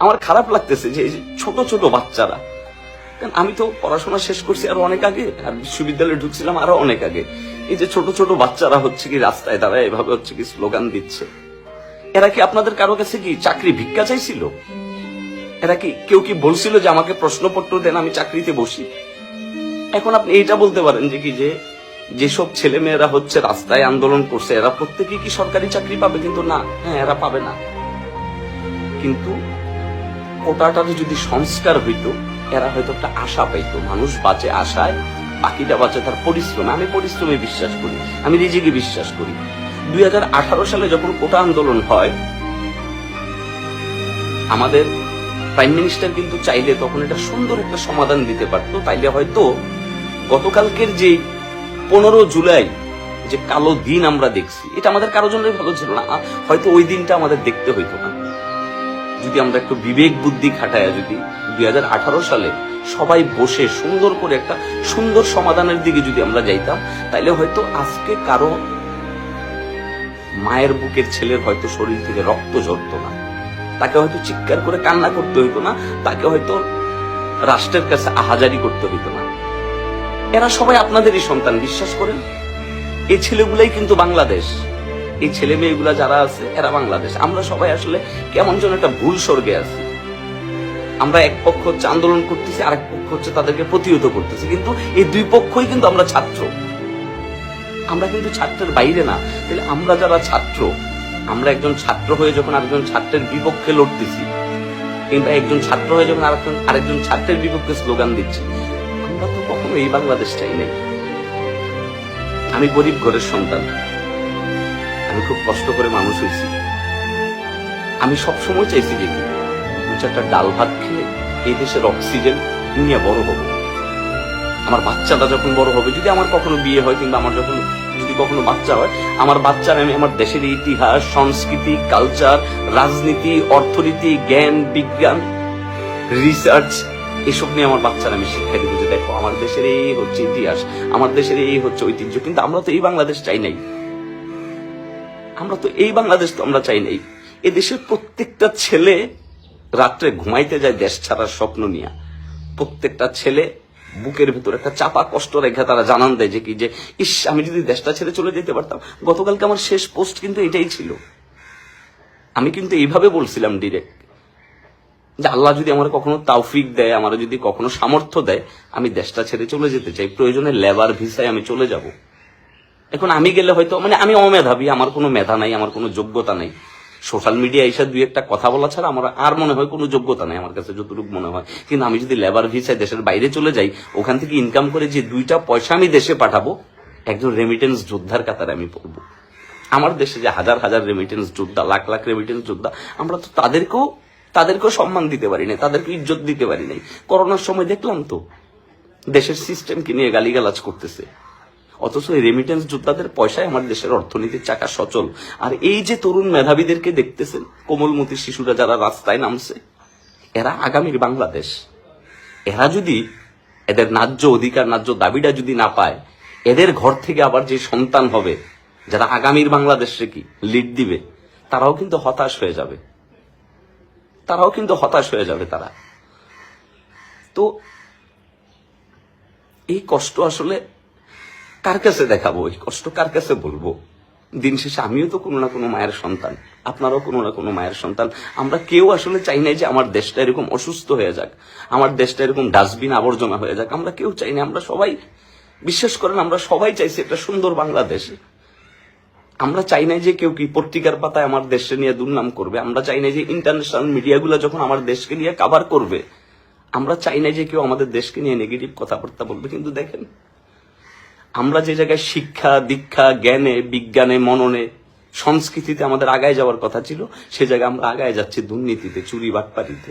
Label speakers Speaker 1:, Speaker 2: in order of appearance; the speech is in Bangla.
Speaker 1: আমার খারাপ লাগতেছে যে এই যে ছোট ছোট বাচ্চারা, কারণ আমি তো পড়াশোনা শেষ করছি আরো অনেক আগে, আর বিশ্ববিদ্যালয়ে ঢুকছিলাম আরো অনেক আগে। এই যে ছোট ছোট বাচ্চারা হচ্ছে কি রাস্তায় দাঁড়ায় এভাবে হচ্ছে কি স্লোগান দিচ্ছে, এরা কি আপনাদের কারো কাছে কি চাকরি ভিক্ষা চাইছিল? এরা কি কেউ কি বলছিল যে আমাকে প্রশ্নপত্র দেন আমি চাকরিতে বসি? এখন আপনি এইটা বলতে পারেন যে কি যে যেসব ছেলে মেয়েরা হচ্ছে রাস্তায় আন্দোলন করছে এরা প্রত্যেকেই কি সরকারি চাকরি পাবে? কিন্তু না, হ্যাঁ এরা পাবে না। কিন্তু কোটাটার যদি সংস্কার হইতো এরা হয়তো একটা আশা পাইতো। মানুষ বাঁচে আশায়, বাকিটা বাঁচে তার পরিশ্রমে। আমি পরিশ্রমে বিশ্বাস করি, আমি রিজিকে বিশ্বাস করি। 2018 সালে যখন কোটা আন্দোলন হয়, আমাদের প্রাইম মিনিস্টার কিন্তু চাইলে তখন এটা সুন্দর একটা সমাধান দিতে পারতো। তাইলে হয়তো গতকালকের যে 15 জুলাই যে কালো দিন আমরা দেখছি, এটা আমাদের কারোর জন্যই ভালো ছিল না। হয়তো ওই দিনটা আমাদের দেখতে হইতো না যদি আমরা একটু বিবেক বুদ্ধি খাটায় যদি 2018 সালে সবাই বসে সুন্দর করে একটা সুন্দর সমাধানের দিকে যদি আমরা যাইতাম, তাইলে হয়তো আজকে কারো মায়ের বুকের ছেলের হয়তো শরীর থেকে রক্ত ঝরতো না, তাকে হয়তো চিৎকার করে কান্না করতে হইতো না, তাকে হয়তো রাষ্ট্রের কাছে আহাজারি করতে হইতো না। এরা সবাই আপনাদেরই সন্তান, বিশ্বাস করেন। এই ছেলেগুলাই কিন্তু বাংলাদেশ, এই ছেলে মেয়েগুলা যারা আছে এরা বাংলাদেশ। আমরা সবাই আসলে কেমন যেন একটা ভুল স্বর্গে আছি। আমরা এক পক্ষ হচ্ছে আন্দোলন করতেছি, আরেক পক্ষ হচ্ছে তাদেরকে প্রতিহত করতেছি, কিন্তু এই দুই পক্ষই কিন্তু আমরা ছাত্র। আমরা কিন্তু ছাত্রের বাইরে না। তাহলে আমরা যারা ছাত্র, আমরা একজন ছাত্র হয়ে যখন আরেকজন ছাত্রের বিপক্ষে লড়তেছি, কিংবা একজন ছাত্র হয়ে যখন আরেকজন ছাত্রের বিপক্ষে স্লোগান দিচ্ছি, আমরা তো কখনো এই বাংলাদেশ চাই নাই। আমি গরিব ঘরের সন্তান, আমি খুব কষ্ট করে মানুষ হয়েছি। আমি সবসময় চাইছি যে কি দু চারটা ডাল ভাত খেয়ে এই দেশের অক্সিজেন নিয়ে বড় হবো। আমার বাচ্চাটা যখন বড় হবে, যদি আমার কখনো বিয়ে হয় কিংবা আমার যখন যদি কখনো বাচ্চা হয়, আমার বাচ্চার আমি আমার দেশের ইতিহাস, সংস্কৃতি, কালচার, রাজনীতি, অর্থনীতি, জ্ঞান, বিজ্ঞান, রিসার্চ এসব নিয়ে আমার বাচ্চারা আমি শিক্ষা দিব যে দেখো আমার দেশের এই হচ্ছে ইতিহাস, আমার দেশের এই হচ্ছে ঐতিহ্য। কিন্তু আমরা তো এই বাংলাদেশ চাই নাই, আমরা তো এই বাংলাদেশ তো আমরা চাই নাই। এ দেশের প্রত্যেকটা ছেলে রাত্রে ঘুমাইতে যায় দেশ ছাড়ার স্বপ্ন নিয়ে। প্রত্যেকটা ছেলে বুকের ভেতর একটা চাপা কষ্ট রেখে তারা জানান দেয় যে কি যে ইস আমি যদি দেশটা ছেড়ে চলে যেতে পারতাম। গতকালকে আমার শেষ পোস্ট কিন্তু এটাই ছিল। আমি কিন্তু এইভাবে বলছিলাম ডিরেক্ট যে আল্লাহ যদি আমার কখনো তৌফিক দেয়, আমার যদি কখনো সামর্থ্য দেয়, আমি দেশটা ছেড়ে চলে যেতে চাই, প্রয়োজনে লেবার ভিসায় আমি চলে যাব। এখন আমি গেলে হয়তো আমি অমেধাবী, আমার কোনো মেধা নাই, আমার কোনো যোগ্যতা নাই। সোশ্যাল মিডিয়া এসে দুই একটা কথা বলা ছাড়া আমার আর মনে হয় কোনো যোগ্যতা নাই আমার কাছে, যতটুকু মনে হয়। কিন্তু আমি যদি লেবার ভিসায় দেশের বাইরে চলে যাই, ওখান থেকে ইনকাম করে যে 2টা পয়সা আমি দেশে পাঠাবো, একজন রেমিটেন্স যোদ্ধার কাতারে আমি পড়বো। আমার দেশে যে হাজার হাজার রেমিটেন্স যোদ্ধা, লাখ লাখ রেমিটেন্স যোদ্ধা, আমরা তো তাদেরকেও সম্মান দিতে পারি নাই, তাদেরকে ইজ্জত দিতে পারি নাই। করোনার সময় দেখলাম তো দেশের সিস্টেমকে নিয়ে গালিগালাজ করতেছে, অথচ এই রেমিটেন্স যোদ্ধাদের পয়সায় আমার দেশের অর্থনীতির চাকা সচল। আর এই যে তরুণ মেধাবীদেরকে দেখতেছেন, কোমলমতি শিশুরা যারা রাস্তায় নামছে, এরা আগামীর বাংলাদেশ। এরা যদি এদের ন্যায্য অধিকার, ন্যায্য দাবিটা যদি না পায়, এদের ঘর থেকে আবার যে সন্তান হবে যারা আগামীর বাংলাদেশে কি লিড দিবে, তারাও কিন্তু হতাশ হয়ে যাবে, তারা। তো এই কষ্ট আসলে কার কাছে দেখাবো, এই কষ্ট কার কাছে বলবো? দিন শেষে আমিও তো কোনো না কোনো মায়ের সন্তান, আপনারাও কোনো না কোনো মায়ের সন্তান। আমরা কেউ আসলে চাই নাই যে আমার দেশটা এরকম অসুস্থ হয়ে যাক, আমার দেশটা এরকম ডাস্টবিন আবর্জনা হয়ে যাক। আমরা কেউ চাই না। আমরা সবাই, বিশ্বাস করেন, আমরা সবাই চাইছি একটা সুন্দর বাংলাদেশ। আমরা চাই নাই যে কেউ কি পত্রিকার পাতায় আমার দেশকে নিয়ে দুর্নাম করবে। আমরা চাই নাই যে ইন্টারন্যাশনাল মিডিয়াগুলো যখন আমার দেশকে নিয়ে কভার করবে, আমরা চাই নাই যে কেউ আমাদের দেশকে নিয়ে নেগেটিভ কথাবার্তা বলবে। কিন্তু দেখেন, আমরা যে জায়গায় শিক্ষা, দীক্ষা, জ্ঞানে, বিজ্ঞানে, মননে, সংস্কৃতিতে আমাদের আগায় যাওয়ার কথা ছিল, সে জায়গায় আমরা আগায় যাচ্ছি দুর্নীতিতে, চুরি, বাটপারিতে।